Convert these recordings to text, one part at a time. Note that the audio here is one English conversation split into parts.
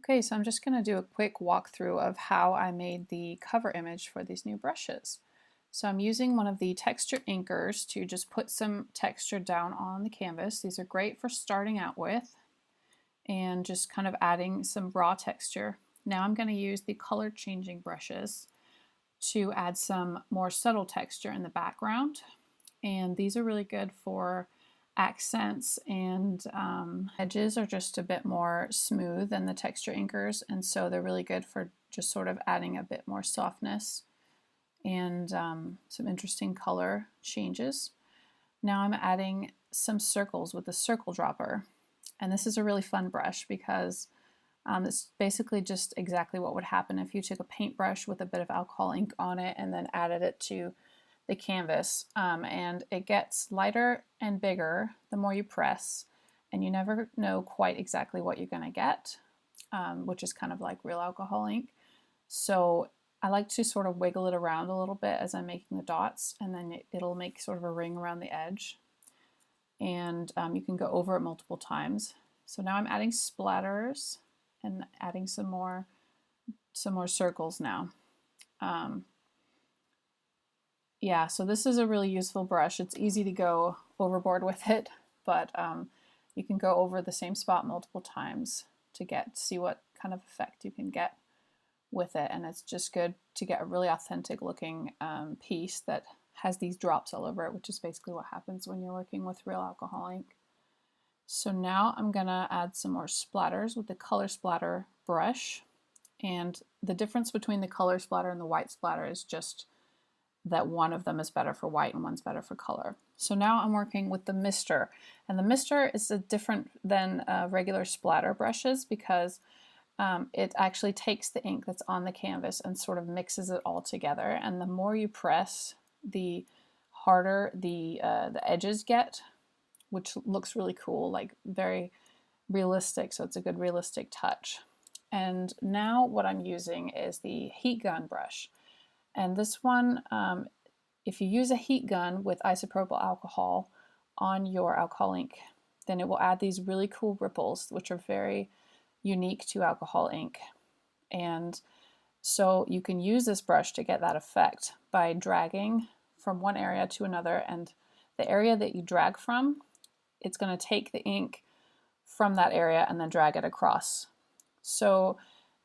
Okay, so I'm just going to do a quick walkthrough of how I made the cover image for these new brushes. So I'm using one of the texture inkers to just put some texture down on the canvas. These are great for starting out with and just kind of adding some raw texture. Now I'm going to use the color changing brushes to add some more subtle texture in the background. And these are really good for accents, and edges are just a bit more smooth than the texture inkers, and so they're really good for just sort of adding a bit more softness and some interesting color changes. Now I'm adding some circles with the circle dropper, and this is a really fun brush because it's basically just exactly what would happen if you took a paintbrush with a bit of alcohol ink on it and then added it to the canvas, and it gets lighter and bigger the more you press, and you never know quite exactly what you're going to get, which is kind of like real alcohol ink. So I like to sort of wiggle it around a little bit as I'm making the dots, and then it'll make sort of a ring around the edge, and you can go over it multiple times. So now I'm adding splatters and adding some more circles now. Yeah, so this is a really useful brush. It's easy to go overboard with it, but you can go over the same spot multiple times to see what kind of effect you can get with it. And it's just good to get a really authentic looking piece that has these drops all over it, which is basically what happens when you're working with real alcohol ink. So now I'm gonna add some more splatters with the color splatter brush. And the difference between the color splatter and the white splatter is just that one of them is better for white and one's better for color. So now I'm working with the mister, and the mister is different than regular splatter brushes because it actually takes the ink that's on the canvas and sort of mixes it all together, and the more you press, the harder the edges get, which looks really cool, like very realistic, so it's a good realistic touch. And now what I'm using is the heat gun brush. And this one, if you use a heat gun with isopropyl alcohol on your alcohol ink, then it will add these really cool ripples, which are very unique to alcohol ink. And so you can use this brush to get that effect by dragging from one area to another, and the area that you drag from, it's going to take the ink from that area and then drag it across. So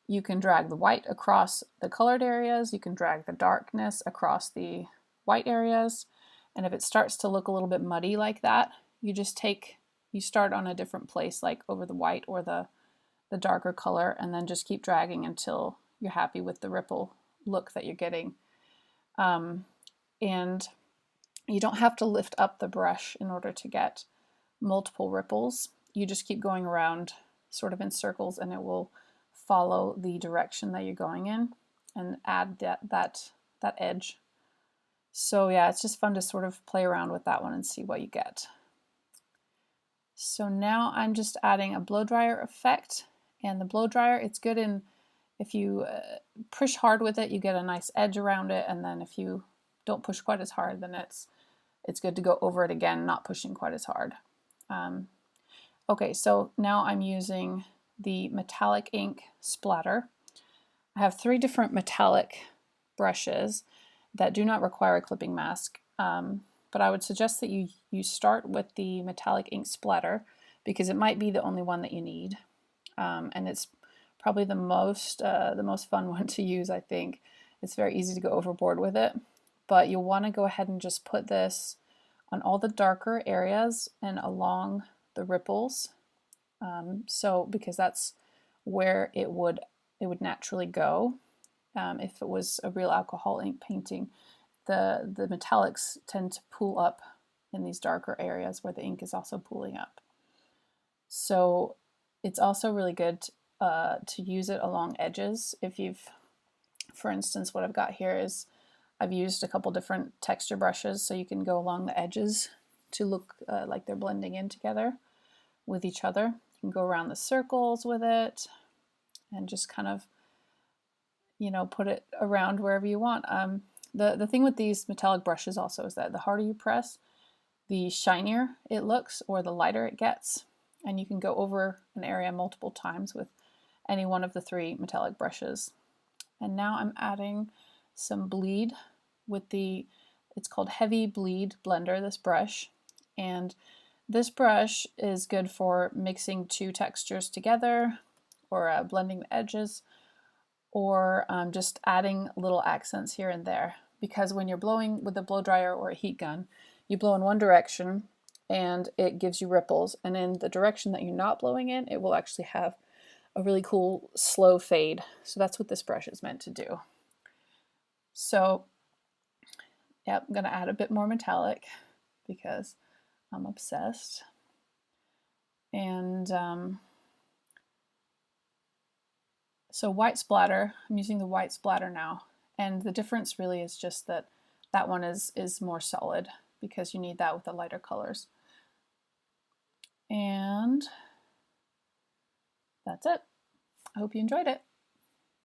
you can drag the white across the colored areas, you can drag the darkness across the white areas, and if it starts to look a little bit muddy like that, you start on a different place, like over the white or the darker color, and then just keep dragging until you're happy with the ripple look that you're getting. And you don't have to lift up the brush in order to get multiple ripples. You just keep going around sort of in circles, and it will follow the direction that you're going in and add that edge. So yeah, it's just fun to sort of play around with that one and see what you get. So now I'm just adding a blow dryer effect, and the blow dryer, it's good if you push hard with it, you get a nice edge around it, and then if you don't push quite as hard, then it's good to go over it again, not pushing quite as hard. Okay, so now I'm using the metallic ink splatter. I have 3 different metallic brushes that do not require a clipping mask, but I would suggest that you start with the metallic ink splatter because it might be the only one that you need, and it's probably the most fun one to use, I think. It's very easy to go overboard with it, but you'll want to go ahead and just put this on all the darker areas and along the ripples, so because that's where it would naturally go. If it was a real alcohol ink painting, the metallics tend to pool up in these darker areas where the ink is also pooling up. So it's also really good to use it along edges. If for instance, what I've got here is I've used a couple different texture brushes, so you can go along the edges to look like they're blending in together with each other. You can go around the circles with it and just kind of, put it around wherever you want. The thing with these metallic brushes also is that the harder you press, the shinier it looks or the lighter it gets, and you can go over an area multiple times with any one of the 3 metallic brushes. And now I'm adding some bleed with it's called Heavy Bleed Blender, this brush. And this brush is good for mixing 2 textures together, or blending the edges, or just adding little accents here and there. Because when you're blowing with a blow dryer or a heat gun, you blow in one direction and it gives you ripples, and in the direction that you're not blowing in, it will actually have a really cool slow fade. So that's what this brush is meant to do. So yep, I'm going to add a bit more metallic because I'm obsessed. And so white splatter, I'm using the white splatter now. And the difference really is just that that one is more solid, because you need that with the lighter colors. And that's it. I hope you enjoyed it.